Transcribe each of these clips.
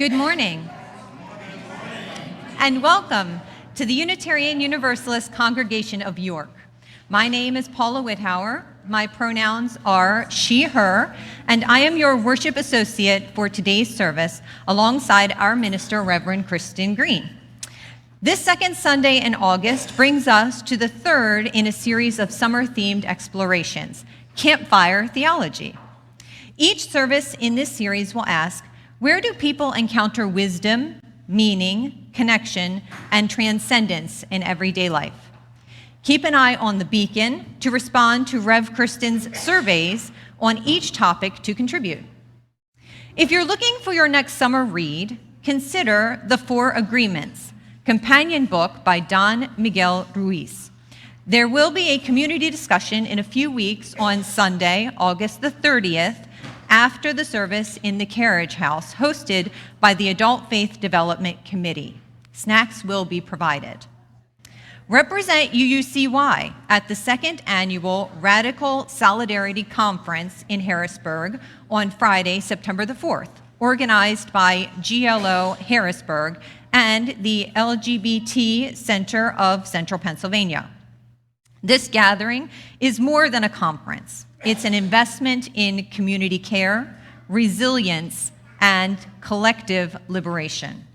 Good morning, and welcome to the Unitarian Universalist Congregation of York. My name is Paula Whithauer. My pronouns are she, her, and I am your worship associate for today's service alongside our minister, Reverend Christin Green. This second Sunday in August brings us to the third in a series of summer-themed explorations, Campfire Theology. Each service in this series will ask, where do people encounter wisdom, meaning, connection, and transcendence in everyday life? Keep an eye on the beacon to respond to Rev. Christin's surveys on each topic to contribute. If you're looking for your next summer read, consider The Four Agreements, companion book by Don Miguel Ruiz. There will be a community discussion in a few weeks on Sunday, August the 30th, after the service in the Carriage House, hosted by the Adult Faith Development Committee. Snacks will be provided. Represent UUCY at the second annual Radical Solidarity Conference in Harrisburg on Friday, September the 4th, organized by GLO Harrisburg and the LGBT Center of Central Pennsylvania. This gathering is more than a conference. It's an investment in community care, resilience, and collective liberation.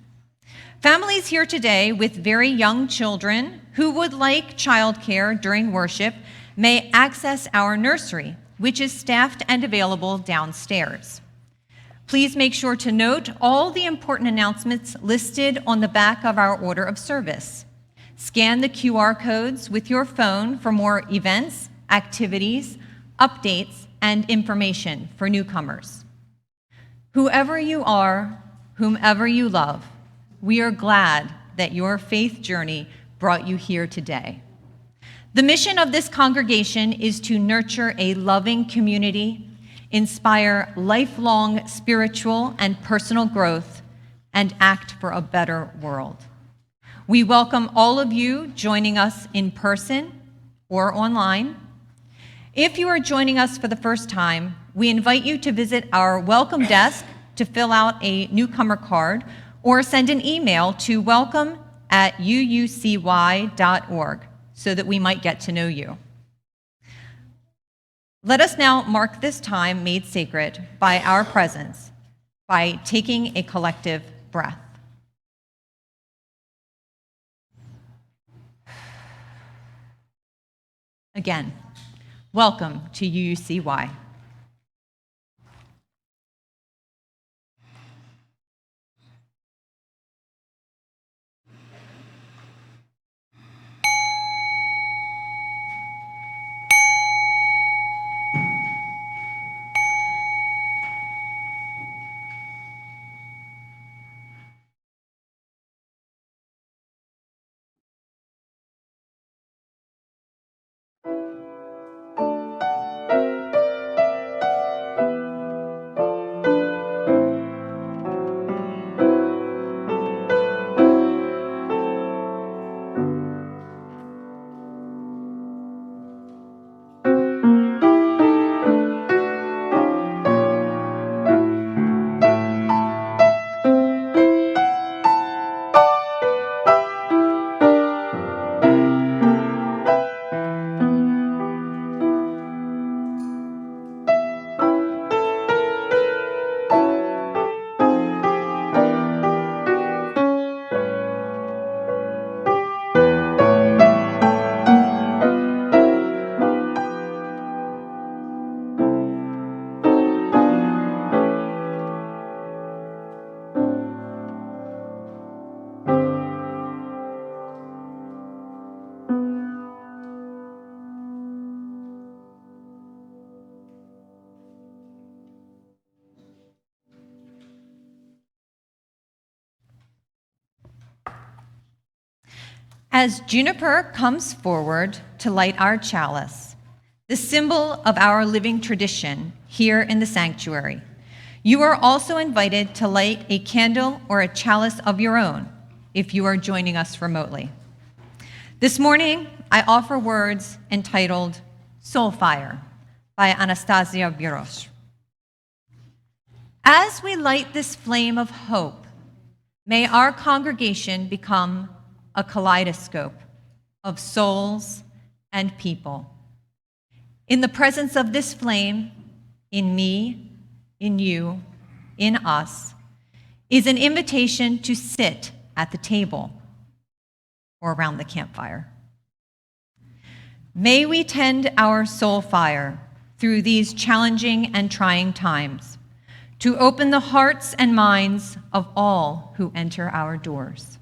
Families here today with very young children who would like childcare during worship may access our nursery, which is staffed and available downstairs. Please make sure to note all the important announcements listed on the back of our order of service. Scan the QR codes with your phone for more events, activities, updates, and information for newcomers. Whoever you are, whomever you love, we are glad that your faith journey brought you here today. The mission of this congregation is to nurture a loving community, inspire lifelong spiritual and personal growth, and act for a better world. We welcome all of you joining us in person or online. If you are joining us for the first time, we invite you to visit our welcome desk to fill out a newcomer card or send an email to welcome@uucy.org so that we might get to know you. Let us now mark this time made sacred by our presence by taking a collective breath. Again, welcome to UUCY. As Juniper comes forward to light our chalice, the symbol of our living tradition here in the sanctuary, you are also invited to light a candle or a chalice of your own if you are joining us remotely. This morning, I offer words entitled Soul Fire by Anastasia Birosh. As we light this flame of hope May our congregation become a kaleidoscope of souls and people. In the presence of this flame, in me, in you, in us, is an invitation to sit at the table or around the campfire. May we tend our soul fire through these challenging and trying times to open the hearts and minds of all who enter our doors.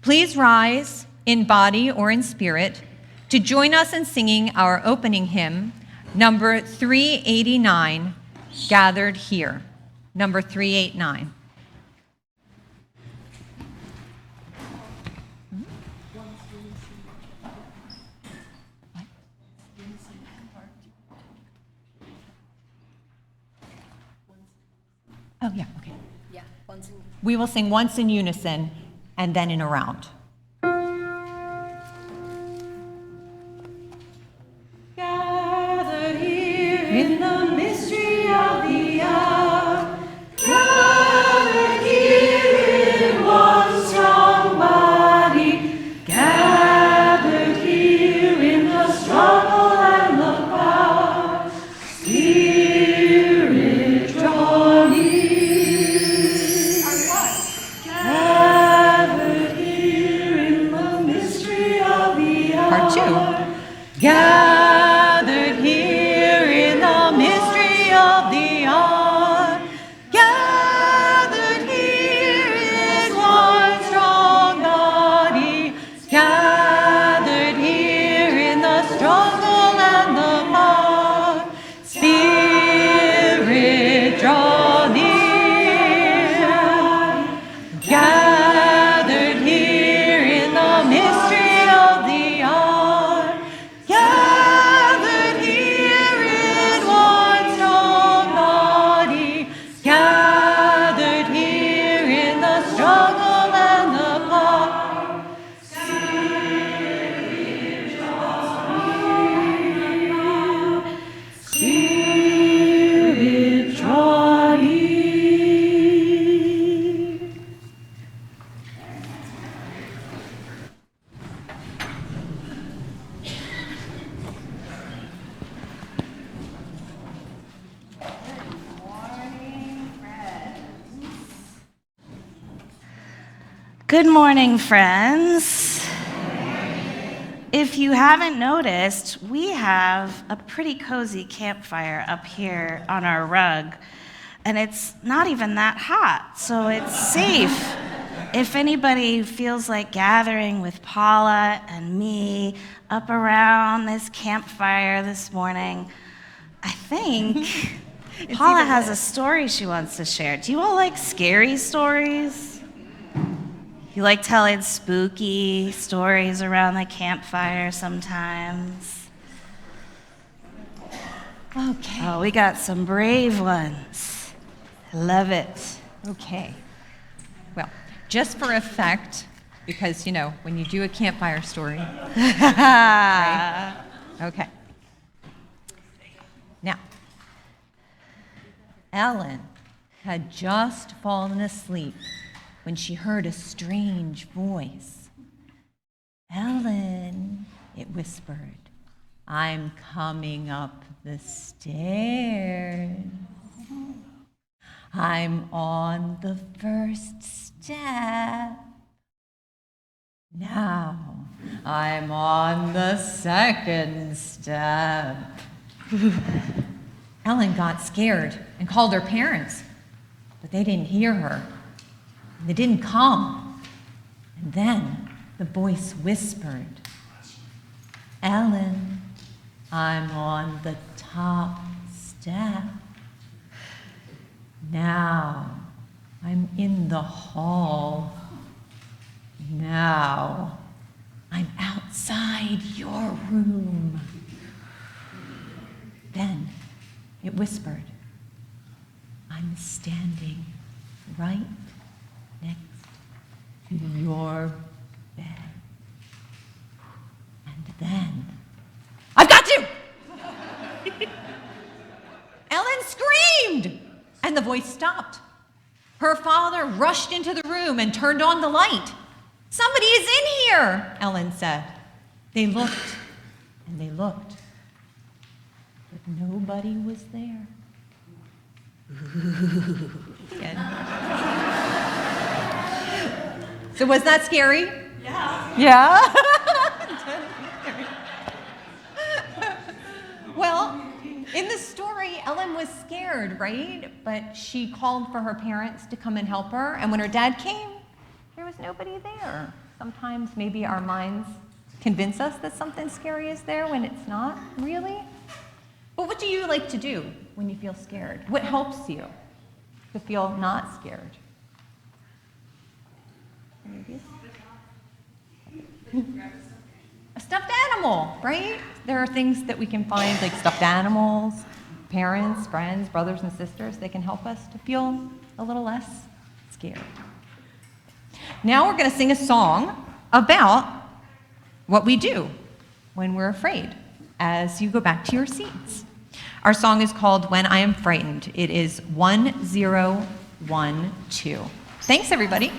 Please rise in body or in spirit to join us in singing our opening hymn, number 389, Gathered Here. Number 389. Oh, yeah, okay. Yeah, once in. We will sing once in unison and then in a round. Gathered here in the mystery of the hour, gathered here in one strong body, gathered here in the struggle and the power, Spirit draw near. Gathered here in the mystery of the hour. Part two. Gathered here in the mystery of the hour, gathered here in one strong body, gathered here in the struggle and the power, Spirit draw near. Gathered here in the mystery of the hour, gathered here in one strong body, gathered here in the struggle and the power, Spirit draw near. Spirit draw near. Good morning, friends. If you haven't noticed, we have a pretty cozy campfire up here on our rug, and it's not even that hot, so it's safe. If anybody feels like gathering with Paula and me up around this campfire this morning, I think Paula has a story she wants to share. Do you all like scary stories? You like telling spooky stories around the campfire sometimes? Okay. Oh, we got some brave ones. I love it. Okay. Well, just for effect, because, you know, when you do a campfire story. Right? Okay. Now, Ellen had just fallen asleep when she heard a strange voice. Ellen, it whispered, I'm coming up the stairs. I'm on the first step. Now I'm on the second step. Ellen got scared and called her parents, but they didn't hear her. They didn't come. And then the voice whispered, Ellen, I'm on the top step. Now I'm in the hall. Now I'm outside your room. Then it whispered, I'm standing right next to your bed. And then, I've got you! Ellen screamed, and the voice stopped. Her Her father rushed into the room and turned on the light. "Somebody is in here," Ellen said. They looked and they looked, but nobody was there. The end. So was that scary? Yeah? Well, in the story, Ellen was scared, right? But she called for her parents to come and help her, and when her dad came, there was nobody there. Sometimes maybe our minds convince us that something scary is there when it's not really. But what do you like to do when you feel scared? What helps you to feel not scared? A stuffed animal, right? There are things that we can find, like stuffed animals, parents, friends, brothers and sisters. They can help us to feel a little less scared. Now we're going to sing a song about what we do when we're afraid as you go back to your seats. Our song is called When I Am Frightened. It is 1012. Thanks, everybody.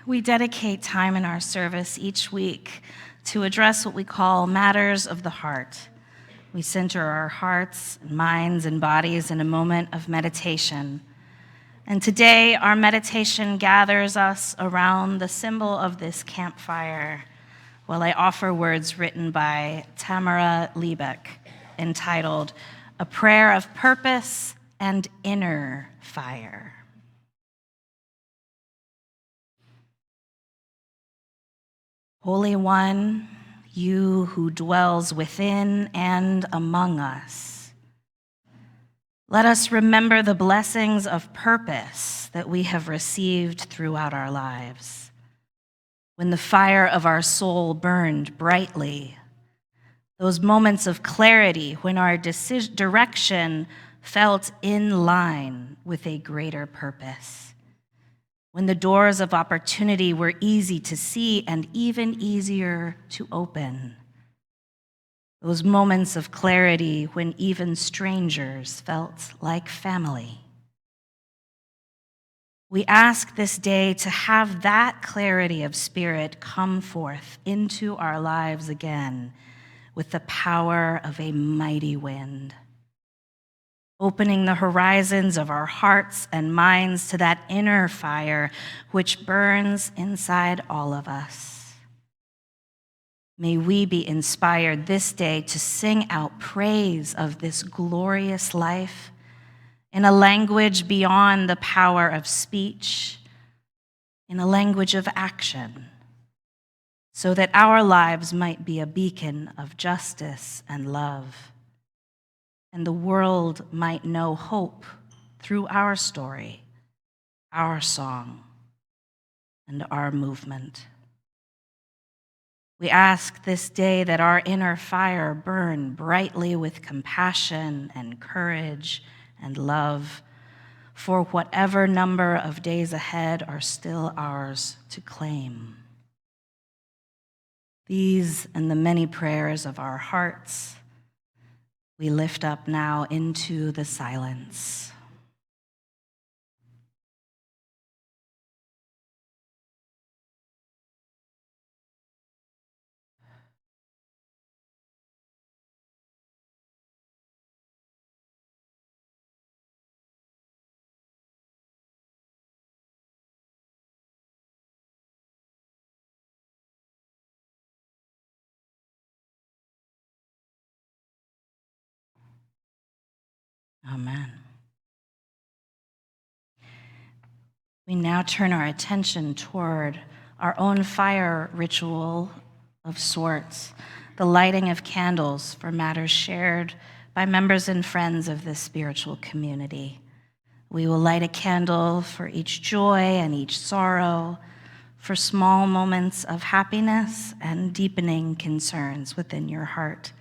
We dedicate time in our service each week to address what we call matters of the heart. We center our hearts, and minds, and bodies in a moment of meditation. And today, our meditation gathers us around the symbol of this campfire, while I offer words written by Tamara Liebeck entitled, "A Prayer of Purpose and Inner Fire." Holy One, you who dwells within and among us, let us remember the blessings of purpose that we have received throughout our lives. When the fire of our soul burned brightly, those moments of clarity when our direction felt in line with a greater purpose. When the doors of opportunity were easy to see and even easier to open. Those moments of clarity when even strangers felt like family. We ask this day to have that clarity of spirit come forth into our lives again with the power of a mighty wind, opening the horizons of our hearts and minds to that inner fire which burns inside all of us. May we be inspired this day to sing out praise of this glorious life in a language beyond the power of speech, in a language of action, so that our lives might be a beacon of justice and love, and the world might know hope through our story, our song, and our movement. We ask this day that our inner fire burn brightly with compassion and courage and love for whatever number of days ahead are still ours to claim. These and the many prayers of our hearts we lift up now into the silence. Amen. We now turn our attention toward our own fire ritual of sorts, the lighting of candles for matters shared by members and friends of this spiritual community. We will light a candle for each joy and each sorrow, for small moments of happiness and deepening concerns within your heart.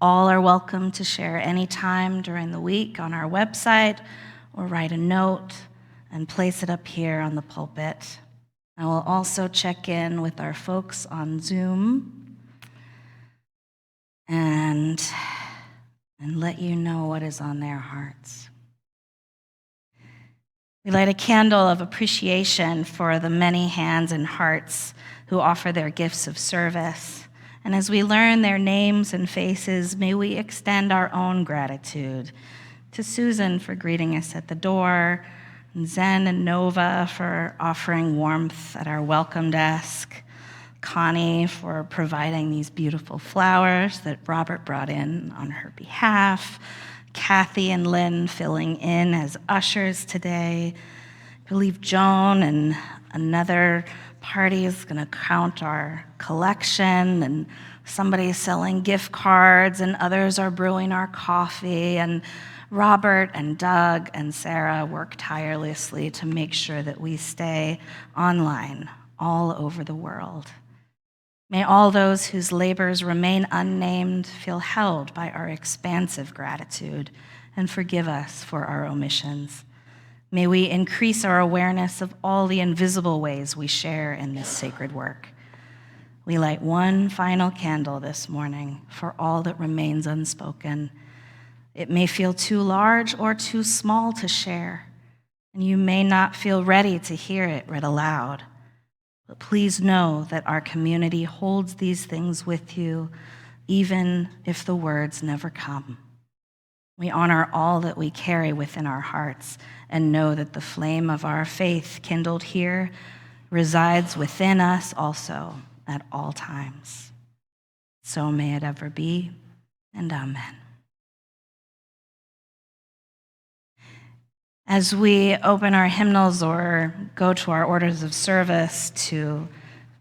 All are welcome to share any time during the week on our website or write a note and place it up here on the pulpit. I will also check in with our folks on Zoom and let you know what is on their hearts. We light a candle of appreciation for the many hands and hearts who offer their gifts of service. And as we learn their names and faces, may we extend our own gratitude to Susan for greeting us at the door, and Zen and Nova for offering warmth at our welcome desk, Connie for providing these beautiful flowers that Robert brought in on her behalf, Kathy and Lynn filling in as ushers today. I believe Joan and another party is going to count our collection, and somebody's selling gift cards, and others are brewing our coffee, and Robert and Doug and Sarah work tirelessly to make sure that we stay online all over the world. May all those whose labors remain unnamed feel held by our expansive gratitude and forgive us for our omissions. May we increase our awareness of all the invisible ways we share in this sacred work. We light one final candle this morning for all that remains unspoken. It may feel too large or too small to share, and you may not feel ready to hear it read aloud. But please know that our community holds these things with you, even if the words never come. We honor all that we carry within our hearts and know that the flame of our faith kindled here resides within us also at all times. So may it ever be, and amen. As we open our hymnals or go to our orders of service to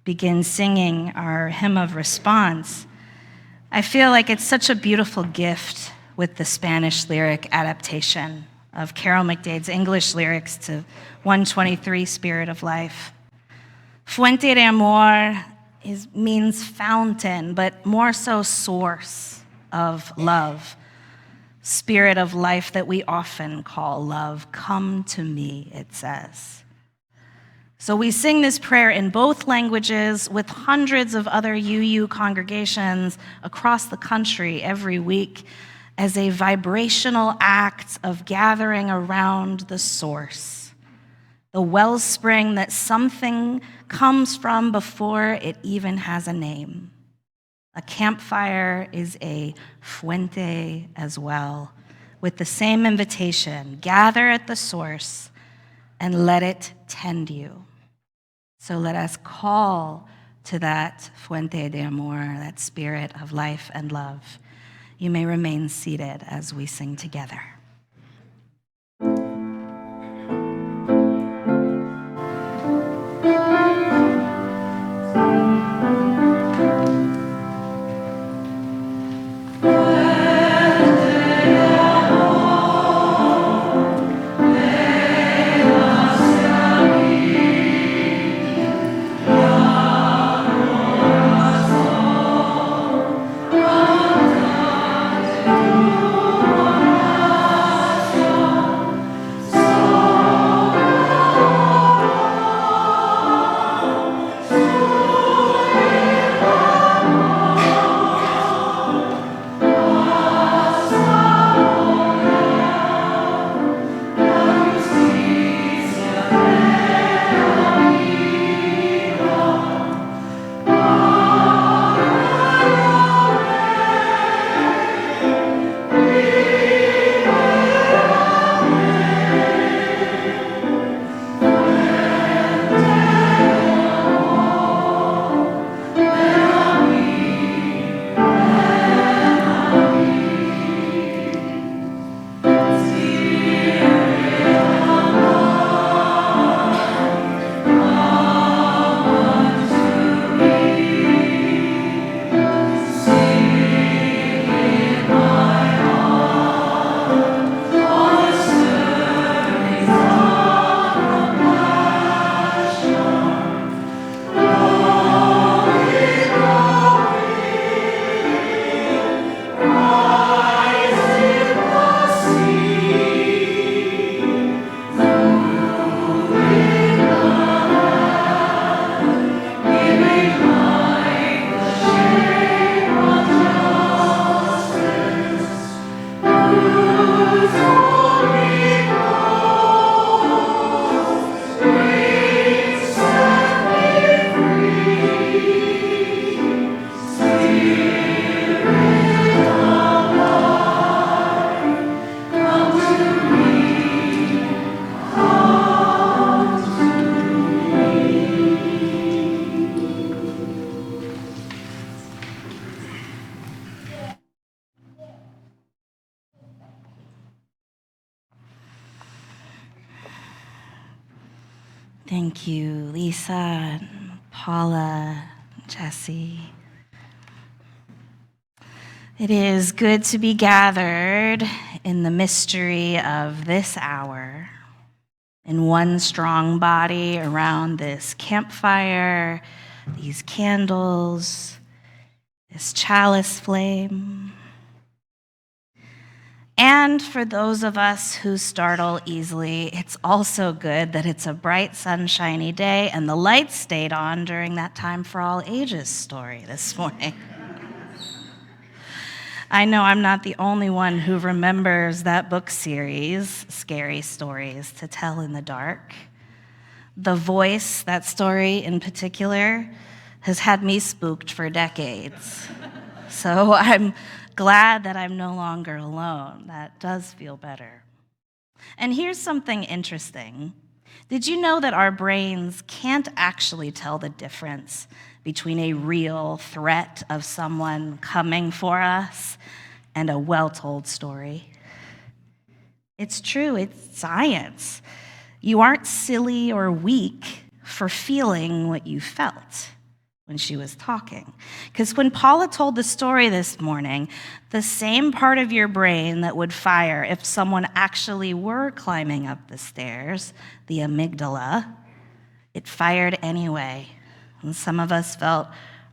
begin singing our hymn of response, I feel like it's such a beautiful gift with the Spanish lyric adaptation of Carol McDade's English lyrics to 123, Spirit of Life. Fuente de amor means fountain, but more so source of love. Spirit of life that we often call love, come to me, it says. So we sing this prayer in both languages with hundreds of other UU congregations across the country every week as a vibrational act of gathering around the source, the wellspring that something comes from before it even has a name. A campfire is a fuente as well, with the same invitation: gather at the source and let it tend you. So let us call to that fuente de amor, that spirit of life and love. You may remain seated as we sing together. Thank you, Lisa, Paula, Jesse. It is good to be gathered in the mystery of this hour, in one strong body around this campfire, these candles, this chalice flame. And for those of us who startle easily, it's also good that it's a bright, sunshiny day and the lights stayed on during that Time for All Ages story this morning. I know I'm not the only one who remembers that book series, Scary Stories to Tell in the Dark. The Voice, that story in particular, has had me spooked for decades. So I'm glad that I'm no longer alone. That does feel better. And here's something interesting. Did you know that our brains can't actually tell the difference between a real threat of someone coming for us and a well-told story? It's true, it's science. You aren't silly or weak for feeling what you felt when she was talking. Because when Paula told the story this morning, the same part of your brain that would fire if someone actually were climbing up the stairs, the amygdala, it fired anyway. And some of us felt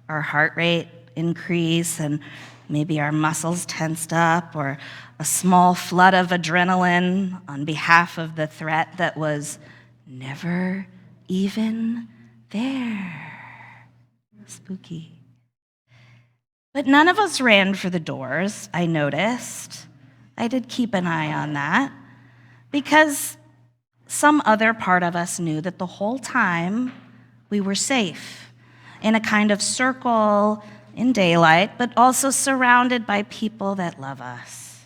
our heart rate increase and maybe our muscles tensed up, or a small flood of adrenaline on behalf of the threat that was never even there. Spooky. But none of us ran for the doors, I noticed. I did keep an eye on that, because some other part of us knew that the whole time we were safe, in a kind of circle in daylight, but also surrounded by people that love us.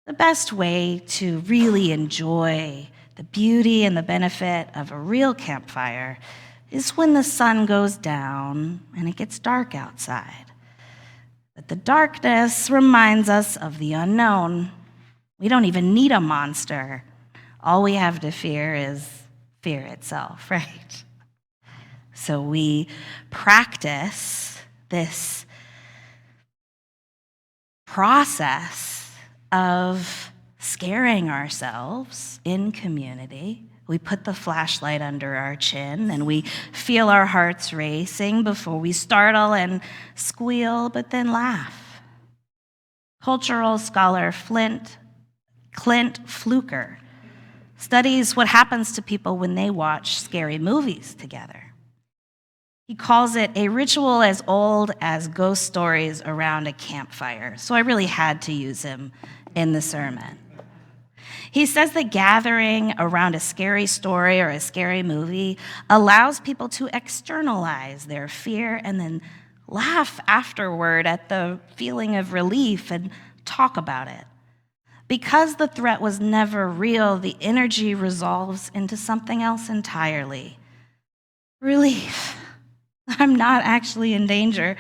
The best way to really enjoy the beauty and the benefit of a real campfire is when the sun goes down and it gets dark outside. But the darkness reminds us of the unknown. We don't even need a monster. All we have to fear is fear itself, right? So we practice this process of scaring ourselves in community. We put the flashlight under our chin and we feel our hearts racing before we startle and squeal, but then laugh. Cultural scholar Clint Fluker studies what happens to people when they watch scary movies together. He calls it a ritual as old as ghost stories around a campfire. So I really had to use him in the sermon. He says that gathering around a scary story or a scary movie allows people to externalize their fear and then laugh afterward at the feeling of relief and talk about it. Because the threat was never real, the energy resolves into something else entirely. Relief. I'm not actually in danger.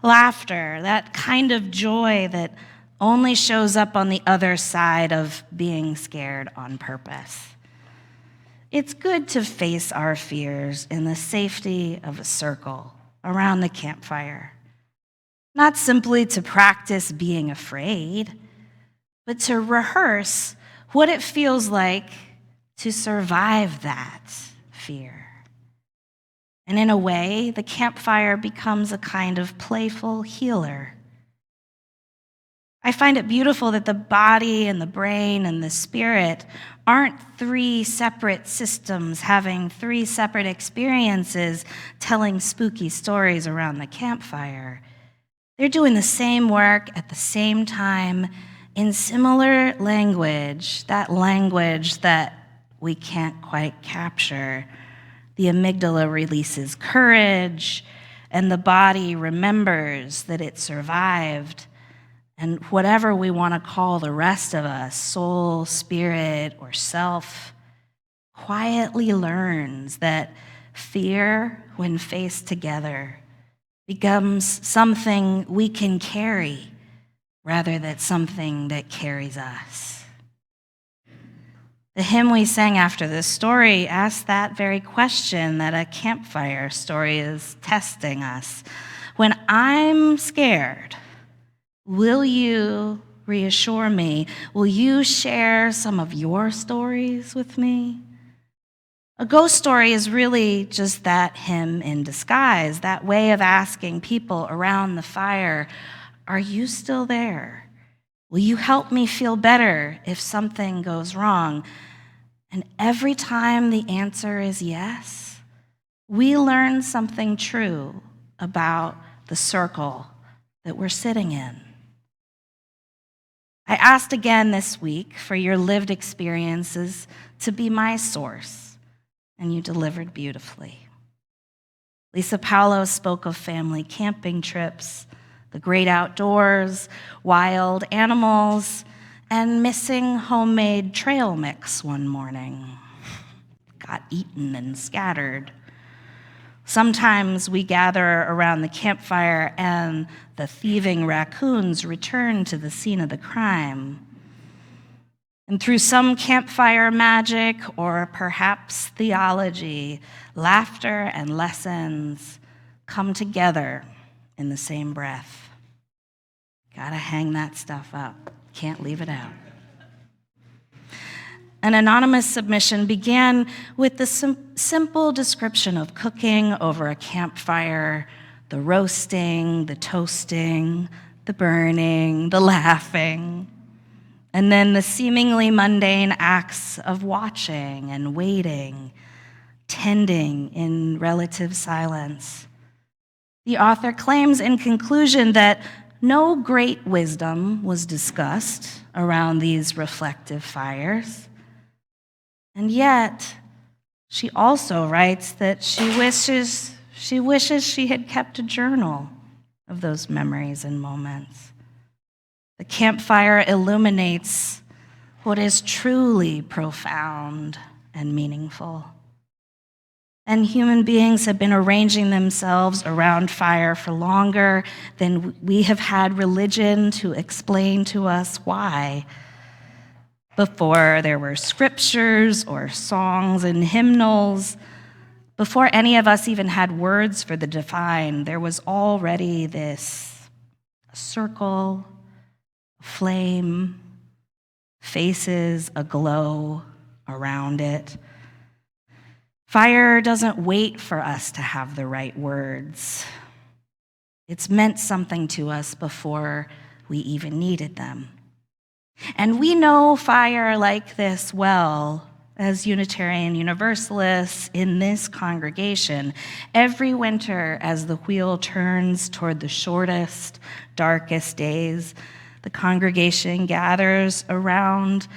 Laughter, that kind of joy that only shows up on the other side of being scared on purpose. It's good to face our fears in the safety of a circle around the campfire. Not simply to practice being afraid, but to rehearse what it feels like to survive that fear. And in a way, the campfire becomes a kind of playful healer. I find it beautiful that the body and the brain and the spirit aren't three separate systems having three separate experiences telling spooky stories around the campfire. They're doing the same work at the same time in similar language, that language that we can't quite capture. The amygdala releases courage, and the body remembers that it survived. And whatever we want to call the rest of us, soul, spirit, or self, quietly learns that fear, when faced together, becomes something we can carry rather than something that carries us. The hymn we sang after this story asked that very question that a campfire story is testing us. When I'm scared, will you reassure me? Will you share some of your stories with me? A ghost story is really just that hymn in disguise, that way of asking people around the fire, are you still there? Will you help me feel better if something goes wrong? And every time the answer is yes, we learn something true about the circle that we're sitting in. I asked again this week for your lived experiences to be my source, and you delivered beautifully. Lisa Paolo spoke of family camping trips, the great outdoors, wild animals, and missing homemade trail mix one morning. Got eaten and scattered. Sometimes we gather around the campfire and the thieving raccoons return to the scene of the crime. And through some campfire magic, or perhaps theology, laughter and lessons come together in the same breath. Gotta hang that stuff up. Can't leave it out. An anonymous submission began with the simple description of cooking over a campfire, the roasting, the toasting, the burning, the laughing, and then the seemingly mundane acts of watching and waiting, tending in relative silence. The author claims in conclusion that no great wisdom was discussed around these reflective fires. And yet, she also writes that she wishes she had kept a journal of those memories and moments. The campfire illuminates what is truly profound and meaningful. And human beings have been arranging themselves around fire for longer than we have had religion to explain to us why. Before there were scriptures or songs and hymnals, before any of us even had words for the divine, there was already this circle, flame, faces aglow around it. Fire doesn't wait for us to have the right words. It's meant something to us before we even needed them. And we know fire like this well as Unitarian Universalists in this congregation. Every winter, as the wheel turns toward the shortest, darkest days, the congregation gathers around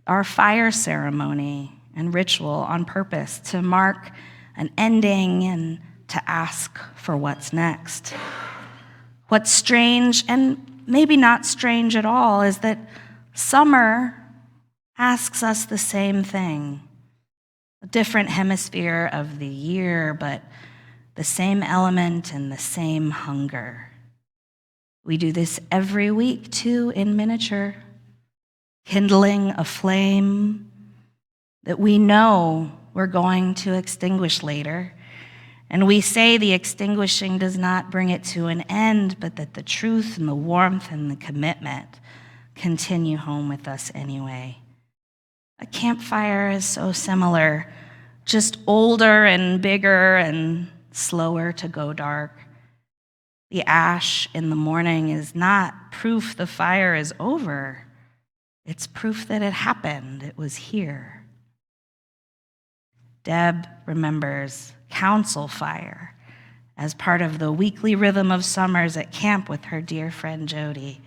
our fire ceremony and ritual on purpose to mark an ending and to ask for what's next. What's strange, and maybe not strange at all, is that summer asks us the same thing. A different hemisphere of the year, but the same element and the same hunger. We do this every week, too, in miniature, kindling a flame that we know we're going to extinguish later. And we say the extinguishing does not bring it to an end, but that the truth and the warmth and the commitment continue home with us anyway. A campfire is so similar, just older and bigger and slower to go dark. The ash in the morning is not proof the fire is over. It's proof that it happened. It was here. Deb remembers council fire as part of the weekly rhythm of summers at camp with her dear friend Jody.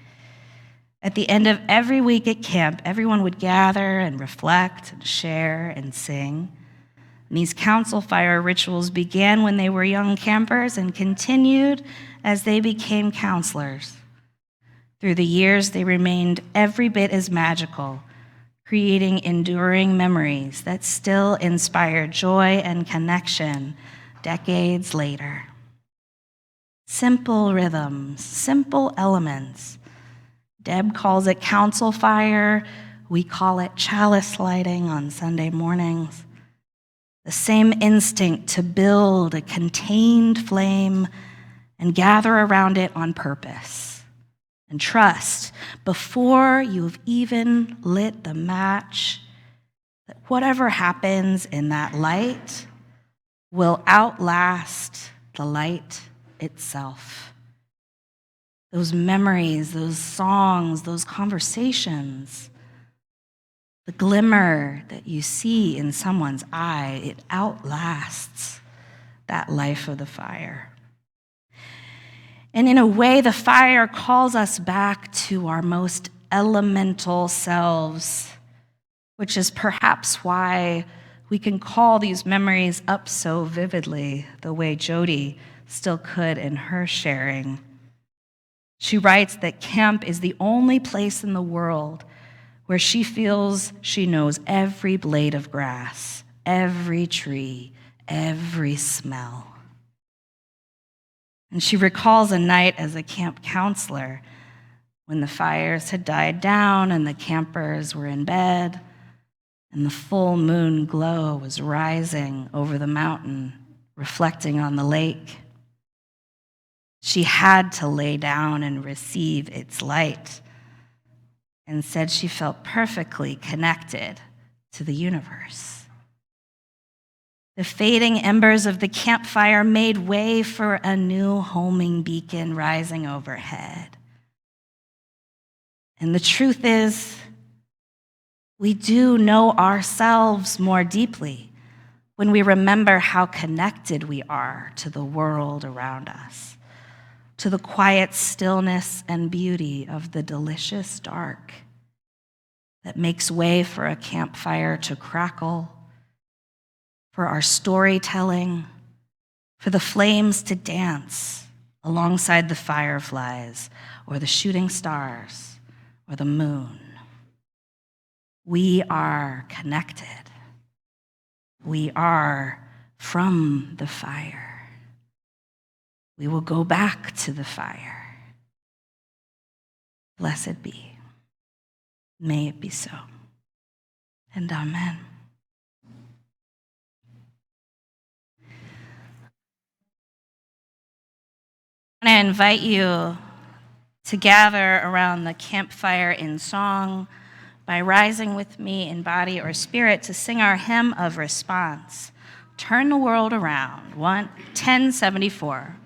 At the end of every week at camp, everyone would gather and reflect and share and sing. And these council fire rituals began when they were young campers and continued as they became counselors. Through the years, they remained every bit as magical, creating enduring memories that still inspire joy and connection decades later. Simple rhythms, simple elements. Deb calls it council fire. We call it chalice lighting on Sunday mornings. The same instinct to build a contained flame and gather around it on purpose. And trust, before you've even lit the match, that whatever happens in that light will outlast the light itself. Those memories, those songs, those conversations, the glimmer that you see in someone's eye, it outlasts that life of the fire. And in a way, the fire calls us back to our most elemental selves, which is perhaps why we can call these memories up so vividly, the way Jody still could in her sharing. She writes that camp is the only place in the world where she feels she knows every blade of grass, every tree, every smell. And she recalls a night as a camp counselor when the fires had died down and the campers were in bed and the full moon glow was rising over the mountain, reflecting on the lake. She had to lay down and receive its light, and said she felt perfectly connected to the universe. The fading embers of the campfire made way for a new homing beacon rising overhead. And the truth is, we do know ourselves more deeply when we remember how connected we are to the world around us, to the quiet stillness and beauty of the delicious dark that makes way for a campfire to crackle, for our storytelling, for the flames to dance alongside the fireflies or the shooting stars or the moon. We are connected. We are from the fire. We will go back to the fire. Blessed be. May it be so. And amen. I invite you to gather around the campfire in song by rising with me in body or spirit to sing our hymn of response, Turn the World Around, 1074.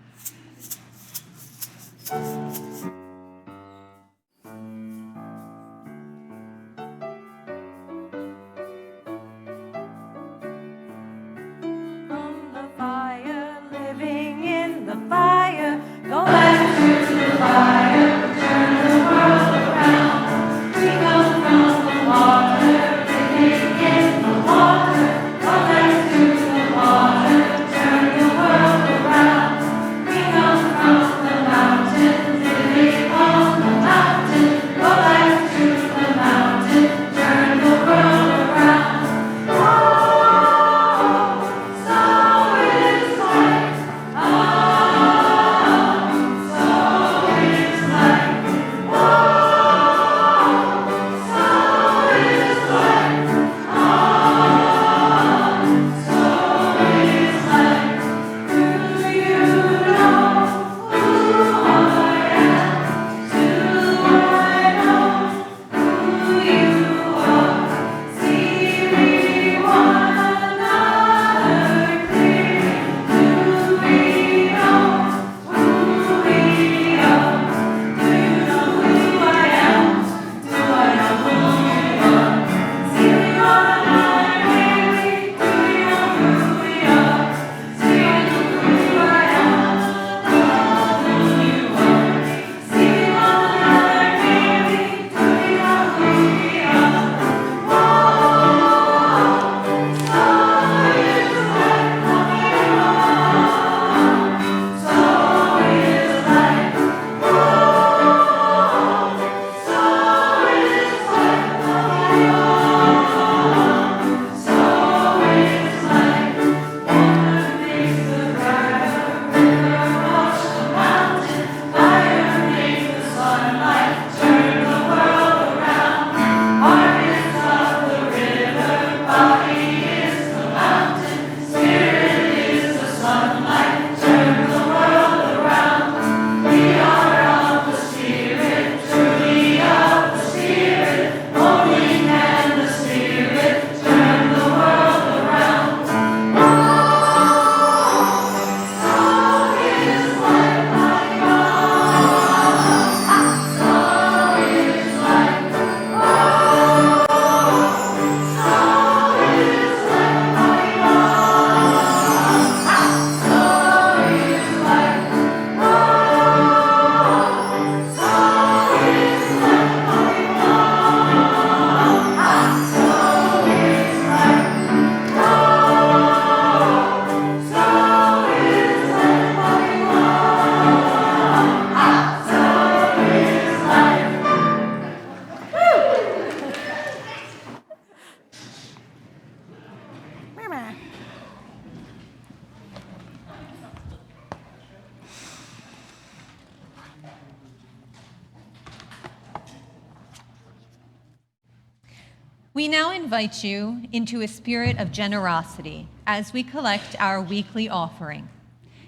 We now invite you into a spirit of generosity as we collect our weekly offering.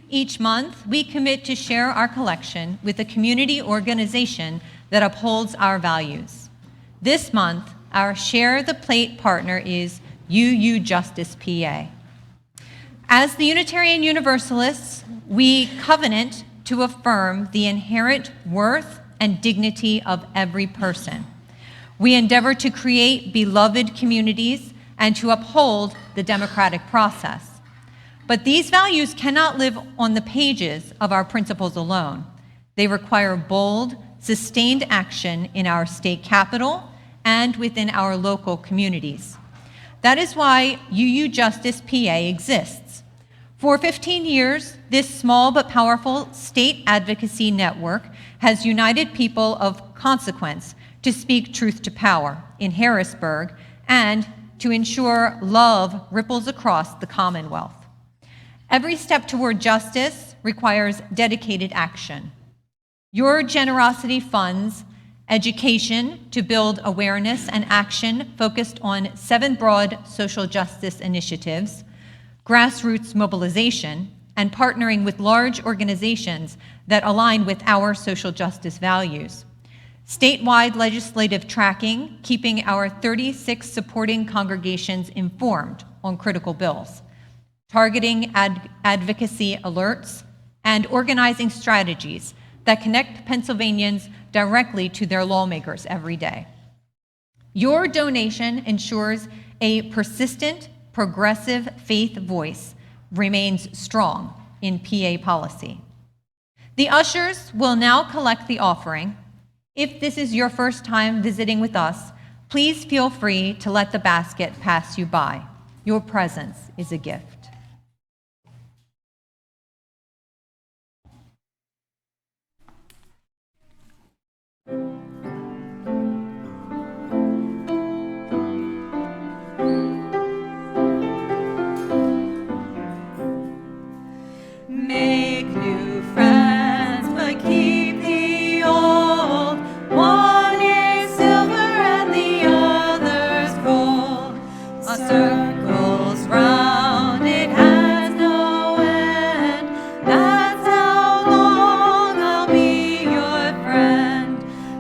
Each month, we commit to share our collection with a community organization that upholds our values. This month, our Share the Plate partner is UUCY PA. As the Unitarian Universalists, we covenant to affirm the inherent worth and dignity of every person. We endeavor to create beloved communities and to uphold the democratic process. But these values cannot live on the pages of our principles alone. They require bold, sustained action in our state capital and within our local communities. That is why UUCY PA exists. For 15 years, this small but powerful state advocacy network has united people of consequence to speak truth to power in Harrisburg and to ensure love ripples across the Commonwealth. Every step toward justice requires dedicated action. Your generosity funds education to build awareness and action focused on 7 broad social justice initiatives, grassroots mobilization, and partnering with large organizations that align with our social justice values. Statewide legislative tracking, keeping our 36 supporting congregations informed on critical bills, targeting advocacy alerts, and organizing strategies that connect Pennsylvanians directly to their lawmakers every day. Your donation ensures a persistent, progressive faith voice remains strong in PA policy. The ushers will now collect the offering. If this is your first time visiting with us, please feel free to let the basket pass you by. Your presence is a gift. Make new friends, but keep the old. One is silver and the other's gold. A circle's round, it has no end. That's how long I'll be your friend.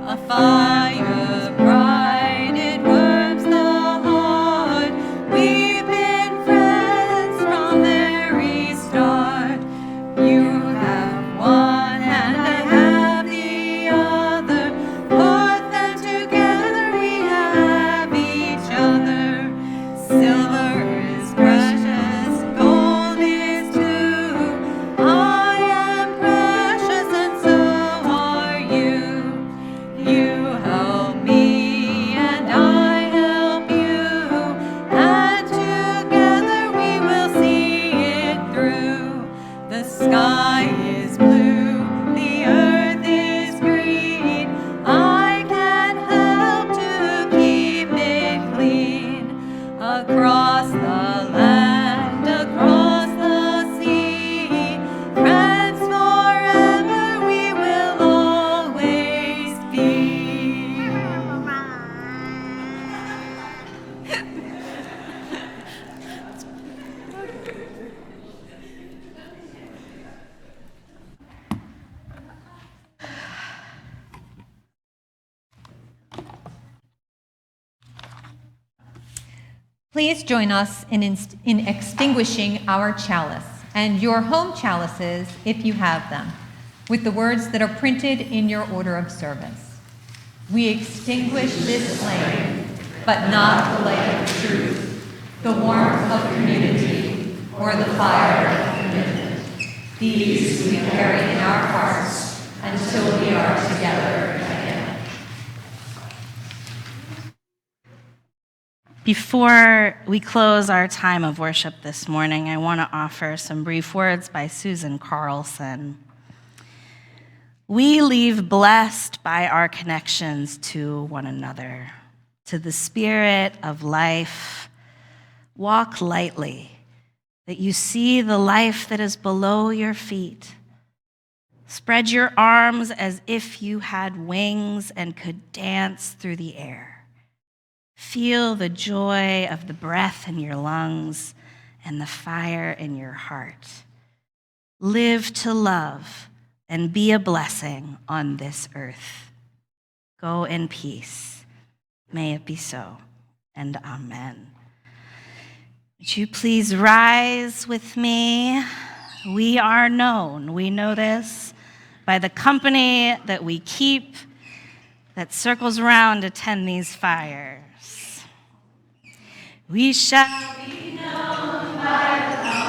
A fire bright, it warms the heart. We've been friends from very start. You have one and I have the other. Put them together, we have each other. Silver is precious, gold is too. I am precious and so are you. You help me and I help you. And together we will see it through. The sky is blue, the earth is green. I can't help to keep it clean. Across the land, across the sea, friends forever we will always be. Please join us in extinguishing our chalice and your home chalices, if you have them, with the words that are printed in your order of service. We extinguish this flame, but not the light of truth, the warmth of community, or the fire of commitment. These we carry in our hearts until we are together again. Before we close our time of worship this morning, I want to offer some brief words by Susan Carlson. We leave blessed by our connections to one another, to the spirit of life. Walk lightly, that you see the life that is below your feet. Spread your arms as if you had wings and could dance through the air. Feel the joy of the breath in your lungs and the fire in your heart. Live to love and be a blessing on this earth. Go in peace. May it be so, and amen. Would you please rise with me? We are known, we know this, by the company that we keep that circles around to tend these fires. We shall be known by the